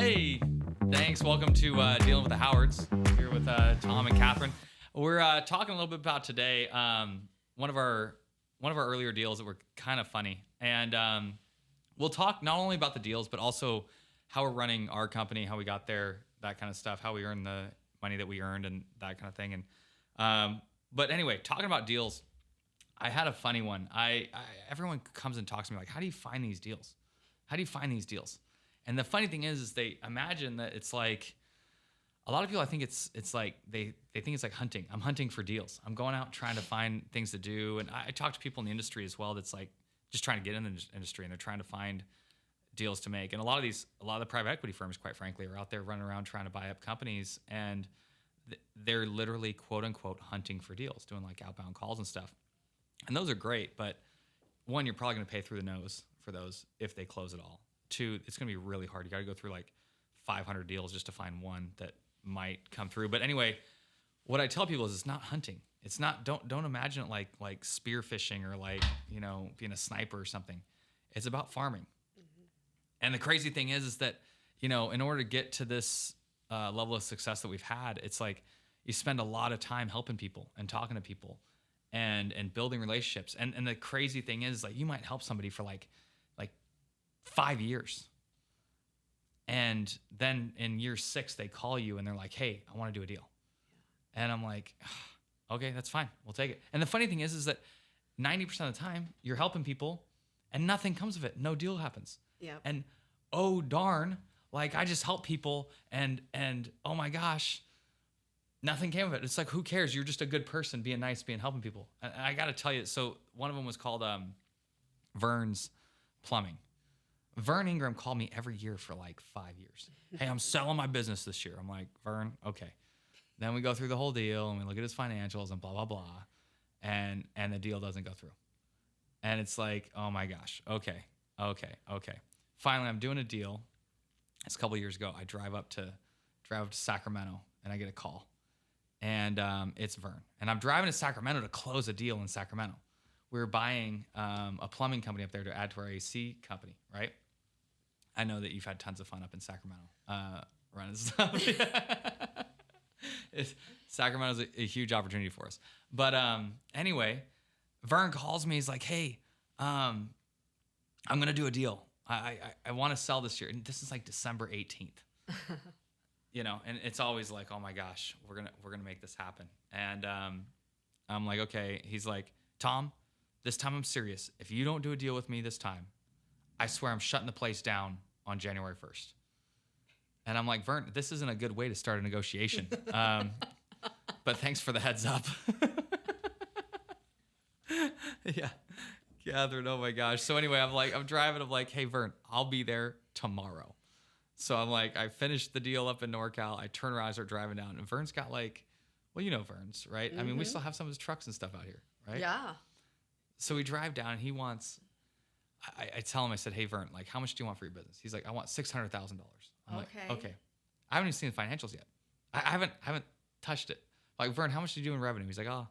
Hey, thanks. Welcome to Dealing with the Howards. Here with Tom and Kathryn. We're talking a little bit about today one of our earlier deals that were kind of funny, and we'll talk not only about the deals but also how we're running our company, how we got there, that kind of stuff, how we earned the money that we earned, and that kind of thing. And but anyway, talking about deals, I had a funny one. Everyone comes and talks to me like, how do you find these deals? How do you find these deals? And the funny thing is they imagine that it's like, a lot of people, I think it's like, they think it's like hunting. I'm hunting for deals. I'm going out trying to find things to do. And I talk to people in the industry as well that's like just trying to get in the industry, and they're trying to find deals to make. And a lot of the private equity firms, quite frankly, are out there running around trying to buy up companies, and they're literally, quote unquote, hunting for deals, doing like outbound calls and stuff. And those are great, but one, you're probably going to pay through the nose for those if they close at all. Two, it's going to be really hard. You got to go through like 500 deals just to find one that might come through. But anyway, what I tell people is it's not hunting. It's not, don't imagine it like spear fishing or like, being a sniper or something. It's about farming. Mm-hmm. And the crazy thing is that, in order to get to this level of success that we've had, it's like you spend a lot of time helping people and talking to people and building relationships. And the crazy thing is, like, you might help somebody for like 5 years. And then in year 6, they call you and they're like, hey, I want to do a deal. Yeah. And I'm like, okay, that's fine. We'll take it. And the funny thing is that 90% of the time you're helping people and nothing comes of it. No deal happens. Yeah. And oh, darn, like I just help people and oh my gosh, nothing came of it. It's like, who cares? You're just a good person, being nice, helping people. And I got to tell you, so one of them was called Vern's Plumbing. Vern Ingram called me every year for like 5 years. Hey, I'm selling my business this year. I'm like, Vern, okay. Then we go through the whole deal and we look at his financials and blah, blah, blah. And the deal doesn't go through. And it's like, oh my gosh, okay. Finally, I'm doing a deal. It's a couple years ago. I drive up to Sacramento and I get a call. And it's Vern. And I'm driving to Sacramento to close a deal in Sacramento. We were buying a plumbing company up there to add to our AC company, right? I know that you've had tons of fun up in Sacramento running stuff. Sacramento's a huge opportunity for us. But anyway, Vern calls me. He's like, hey, I'm going to do a deal. I want to sell this year. And this is like December 18th. And it's always like, oh my gosh, we're gonna make this happen. And I'm like, okay. He's like, Tom, this time I'm serious. If you don't do a deal with me this time, I swear I'm shutting the place down on January 1st. And I'm like, Vern, this isn't a good way to start a negotiation. But thanks for the heads up. Yeah. Kathryn, oh my gosh. So anyway, I'm driving. I'm like, hey, Vern, I'll be there tomorrow. So I'm like, I finished the deal up in NorCal. I turn around, I start driving down. And Vern's got like, well, you know Vern's, right? Mm-hmm. I mean, we still have some of his trucks and stuff out here, right? Yeah. So we drive down and he wants, I tell him, I said, hey, Vern, like, how much do you want for your business? He's like, I want $600,000. I'm like, okay. I haven't even seen the financials yet. I haven't touched it. Like, Vern, how much do you do in revenue? He's like, a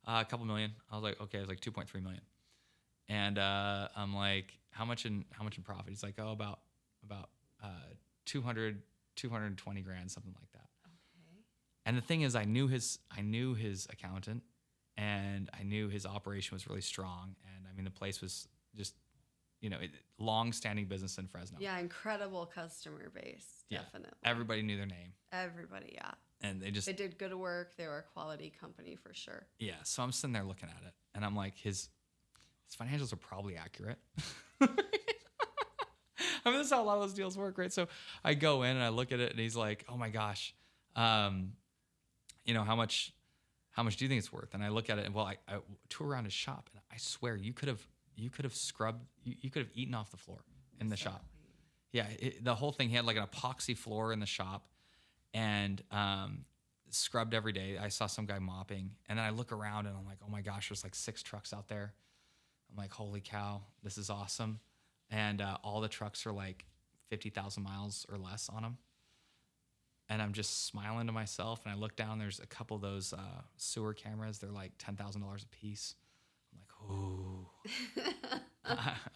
couple million. I was like, okay. I was like 2.3 million. And I'm like, how much in profit? He's like, oh, about 220 grand, something like that. Okay. And the thing is, I knew his accountant, and I knew his operation was really strong. And I mean, the place was just, long-standing business in Fresno. Yeah, incredible customer base, definitely. Yeah, everybody knew their name. Everybody, yeah. And they did good work. They were a quality company for sure. Yeah, so I'm sitting there looking at it, and I'm like, his financials are probably accurate. I mean, this is how a lot of those deals work, right? So I go in and I look at it, and he's like, "Oh my gosh, how much do you think it's worth?" And I look at it, and I tour around his shop, and I swear you could have scrubbed, you could have eaten off the floor in the shop. Yeah, the whole thing. He had like an epoxy floor in the shop, and scrubbed every day. I saw some guy mopping, and then I look around, and I'm like, "Oh my gosh, there's like 6 trucks out there." I'm like, "Holy cow, this is awesome." And all the trucks are like 50,000 miles or less on them. And I'm just smiling to myself. And I look down, there's a couple of those sewer cameras. They're like $10,000 a piece. I'm like, ooh.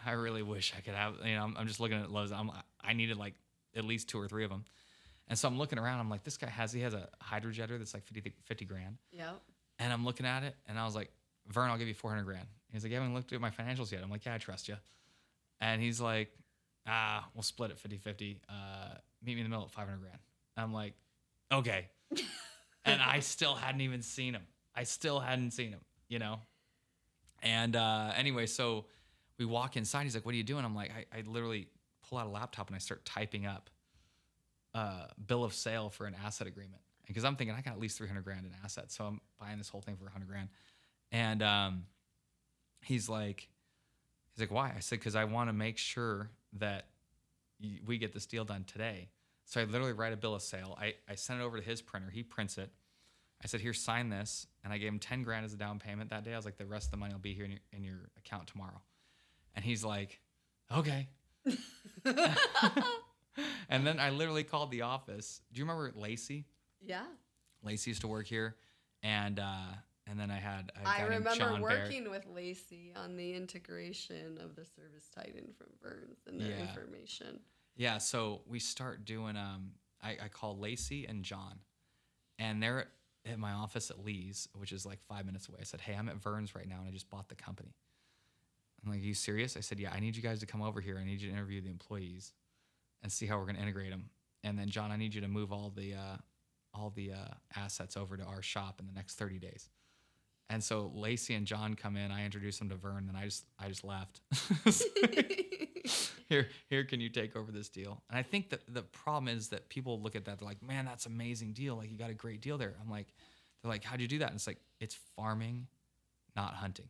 I really wish I could have, I'm just looking at Lowe's. I needed like at least 2 or 3 of them. And so I'm looking around. I'm like, this guy has a hydrojetter that's like 50 grand. Yep. And I'm looking at it, and I was like, Vern, I'll give you 400 grand. He's like, you haven't looked at my financials yet. I'm like, yeah, I trust you. And he's like, we'll split it 50-50. Meet me in the middle at 500 grand. I'm like, okay. And I still hadn't even seen him. You know? And anyway, so we walk inside. He's like, what are you doing? I'm like, I literally pull out a laptop and I start typing up bill of sale for an asset agreement. Because I'm thinking I got at least 300 grand in assets. So I'm buying this whole thing for 100 grand. And he's like, why? I said, because I want to make sure that we get this deal done today. So I literally write a bill of sale. I send it over to his printer. He prints it. I said, here, sign this. And I gave him 10 grand as a down payment that day. I was like, the rest of the money will be here in your account tomorrow. And he's like, okay. And then I literally called the office. Do you remember Lacey? Yeah. Lacey used to work here. And then I remember John working with Lacey on the integration of the Service Titan from Burns and their information. Yeah, so we start doing, I call Lacey and John, and they're at my office at Lee's, which is like 5 minutes away. I said, hey, I'm at Vern's right now, and I just bought the company. I'm like, are you serious? I said, yeah, I need you guys to come over here. I need you to interview the employees and see how we're going to integrate them. And then, John, I need you to move all the assets over to our shop in the next 30 days. And so Lacey and John come in. I introduce them to Vern, and I just left. Here, can you take over this deal? And I think that the problem is that people look at that. They're like, man, that's an amazing deal. Like, you got a great deal there. I'm like, they're like, how'd you do that? And it's like, it's farming, not hunting.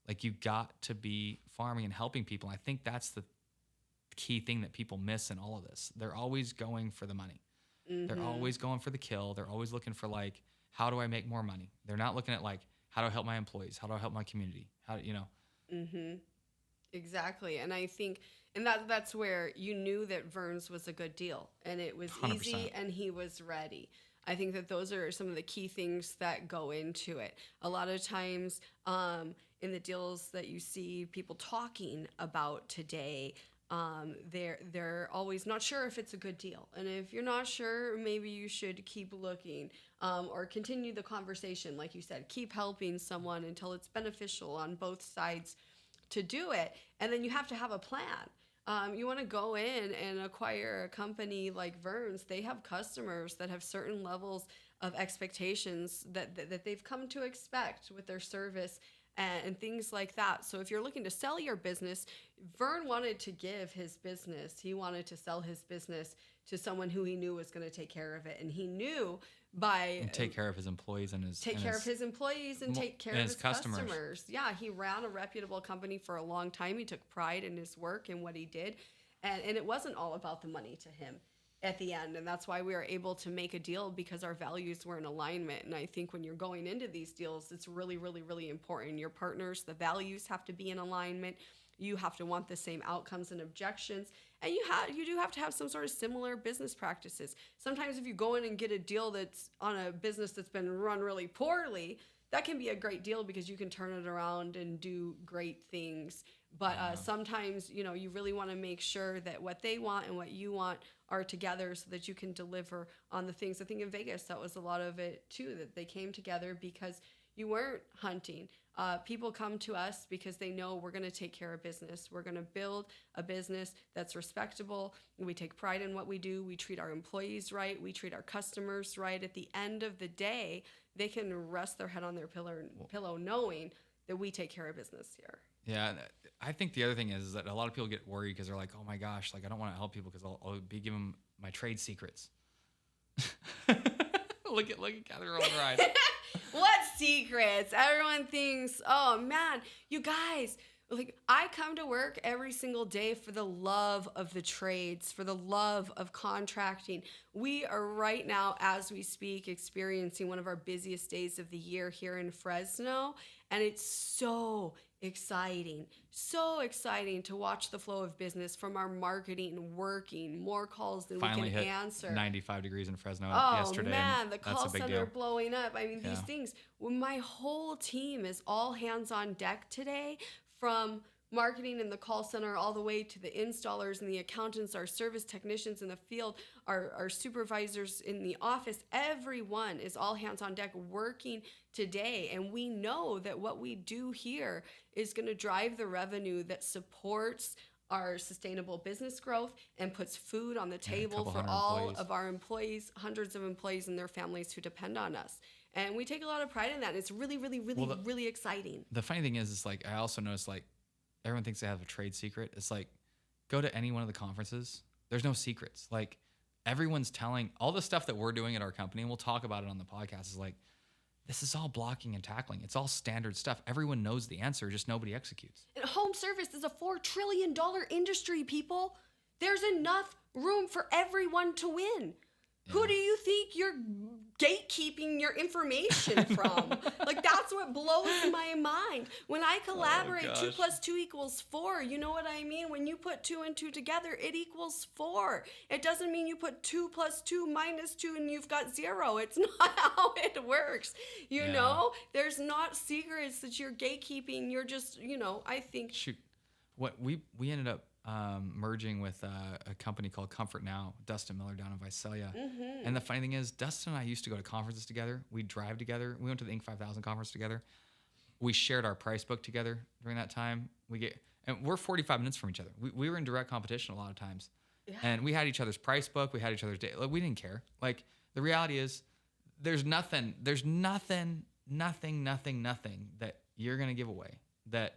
Like, you got to be farming and helping people. And I think that's the key thing that people miss in all of this. They're always going for the money. Mm-hmm. They're always going for the kill. They're always looking for, like, how do I make more money? They're not looking at, like, how do I help my employees? How do I help my community? Mm-hmm. Exactly. And I think, and that's where you knew that Vern's was a good deal, and it was 100%. Easy, and he was ready. I think that those are some of the key things that go into it. A lot of times in the deals that you see people talking about today, they're always not sure if it's a good deal. And if you're not sure, maybe you should keep looking, or continue the conversation. Like you said, keep helping someone until it's beneficial on both sides to do it. And then you have to have a plan. You want to go in and acquire a company like Vern's. They have customers that have certain levels of expectations that they've come to expect with their service and things like that. So if you're looking to sell your business, Vern wanted to give his business. He wanted to sell his business to someone who he knew was going to take care of it. And he knew and take care of his employees and his take care of his customers. Yeah, he ran a reputable company for a long time. He took pride in his work and what he did. And it wasn't all about the money to him at the end. And that's why we were able to make a deal, because our values were in alignment. And I think when you're going into these deals, it's really, really, really important. Your partners, the values have to be in alignment. You have to want the same outcomes and objections. And you do have to have some sort of similar business practices. Sometimes if you go in and get a deal that's on a business that's been run really poorly, that can be a great deal because you can turn it around and do great things. But sometimes, you really want to make sure that what they want and what you want are together so that you can deliver on the things. I think in Vegas, that was a lot of it too, that they came together because you weren't hunting. People come to us because they know we're going to take care of business. We're going to build a business that's respectable. We take pride in what we do. We treat our employees right. We treat our customers right. At the end of the day, they can rest their head on their pillow knowing that we take care of business here. Yeah, I think the other thing is that a lot of people get worried because they're like, oh my gosh, like I don't want to help people because I'll be giving them my trade secrets. Look at Kathryn rolling her eyes. What secrets? Everyone thinks, oh man, you guys, like I come to work every single day for the love of the trades, for the love of contracting. We are right now, as we speak, experiencing one of our busiest days of the year here in Fresno. And it's so exciting to watch the flow of business from our marketing working, more calls than Finally we can hit answer. 95 degrees in Fresno yesterday. Oh man, the call center deal. Blowing up. I mean, these things, my whole team is all hands on deck today, from marketing and the call center, all the way to the installers and the accountants, our service technicians in the field, our supervisors in the office. Everyone is all hands on deck working today. And we know that what we do here is going to drive the revenue that supports our sustainable business growth and puts food on the table for all of our employees, hundreds of employees and their families who depend on us. And we take a lot of pride in that. And it's really, really, really, really exciting. The funny thing is like, I also noticed like everyone thinks they have a trade secret. It's like, go to any one of the conferences. There's no secrets. Like everyone's telling all the stuff that we're doing at our company, and we'll talk about it on the podcast, is like, this is all blocking and tackling. It's all standard stuff. Everyone knows the answer, just nobody executes. And home service is a $4 trillion industry, people. There's enough room for everyone to win. Yeah. Who do you think you're gatekeeping your information from? Like, that's what blows my mind. When I collaborate, 2 + 2 = 4. You know what I mean? When you put 2 and 2 together, it equals 4. It doesn't mean you put 2 + 2 - 2 and you've got 0. It's not how it works. You know? There's not secrets that you're gatekeeping. You're just, I think. Shoot. What we ended up merging with a company called Comfort Now, Dustin Miller down in Visalia. Mm-hmm. And the funny thing is, Dustin and I used to go to conferences together. We'd drive together. We went to the Inc. 5000 conference together. We shared our price book together during that time. And we're 45 minutes from each other. We were in direct competition a lot of times. Yeah. And we had each other's price book. We had each other's data. Like, we didn't care. Like, the reality is, there's nothing that you're going to give away that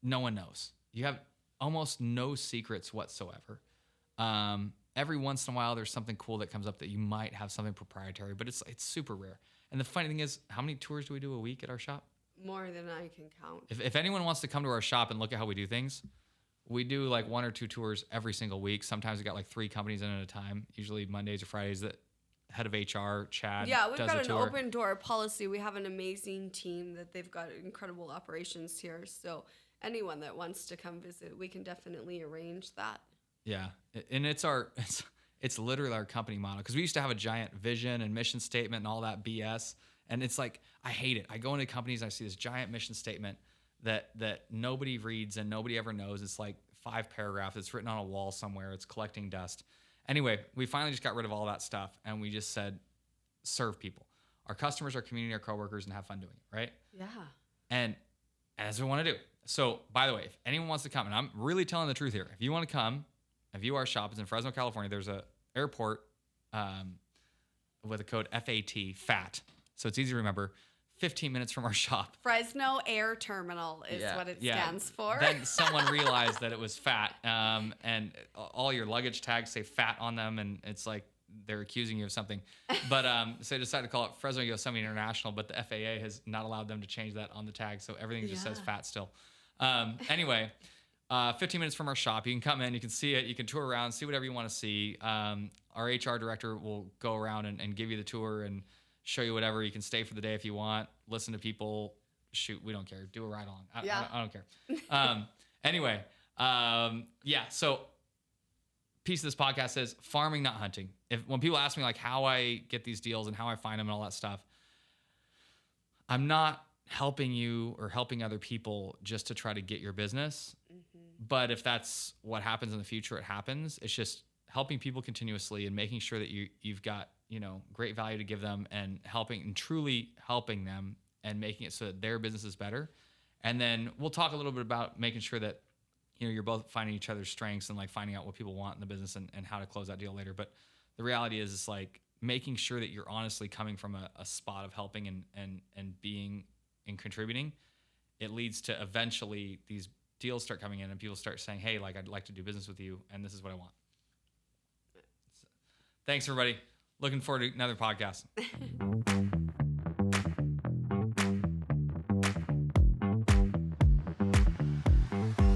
no one knows. You have almost no secrets whatsoever. Every once in a while, there's something cool that comes up that you might have something proprietary, but it's super rare. And the funny thing is, how many tours do we do a week at our shop? More than I can count. If anyone wants to come to our shop and look at how we do things, we do like 1 or 2 tours every single week. Sometimes we got like 3 companies in at a time, usually Mondays or Fridays. That head of HR, Chad, we've got an open door policy. We have an amazing team that they've got incredible operations here. So anyone that wants to come visit, we can definitely arrange that. Yeah, and it's literally our company model, because we used to have a giant vision and mission statement and all that BS, and it's like, I hate it. I go into companies and I see this giant mission statement that nobody reads and nobody ever knows. It's like 5 paragraphs. It's written on a wall somewhere. It's collecting dust. Anyway, we finally just got rid of all that stuff, and we just said, serve people, our customers, our community, our coworkers, and have fun doing it, right? Yeah. And as we want to do. So, by the way, if anyone wants to come, and I'm really telling the truth here, if you want to come, if you are shop, it's in Fresno, California. There's a airport with a code FAT, FAT. So it's easy to remember. 15 minutes from our shop. Fresno Air Terminal is what it stands for. Then someone realized that it was FAT, and all your luggage tags say FAT on them, and it's like they're accusing you of something. But so they decided to call it Fresno Yosemite International, but the FAA has not allowed them to change that on the tag, so everything just says FAT still. Anyway, 15 minutes from our shop. You can come in, you can see it, you can tour around, see whatever you want to see. Our HR director will go around and give you the tour and show you whatever. You can stay for the day if you want, listen to people. Shoot, we don't care. Do a ride along. I don't care. Anyway, so piece of this podcast is farming, not hunting. When people ask me like how I get these deals and how I find them and all that stuff, I'm not helping you or helping other people just to try to get your business. Mm-hmm. But if that's what happens in the future, it happens. It's just helping people continuously and making sure that you've got, great value to give them, and truly helping them and making it so that their business is better. And then we'll talk a little bit about making sure that, you're both finding each other's strengths and like finding out what people want in the business and how to close that deal later. But the reality is, it's like making sure that you're honestly coming from a spot of helping and being and contributing. It leads to eventually these deals start coming in and people start saying, hey, like, I'd like to do business with you, and this is what I want. So, thanks, everybody. Looking forward to another podcast.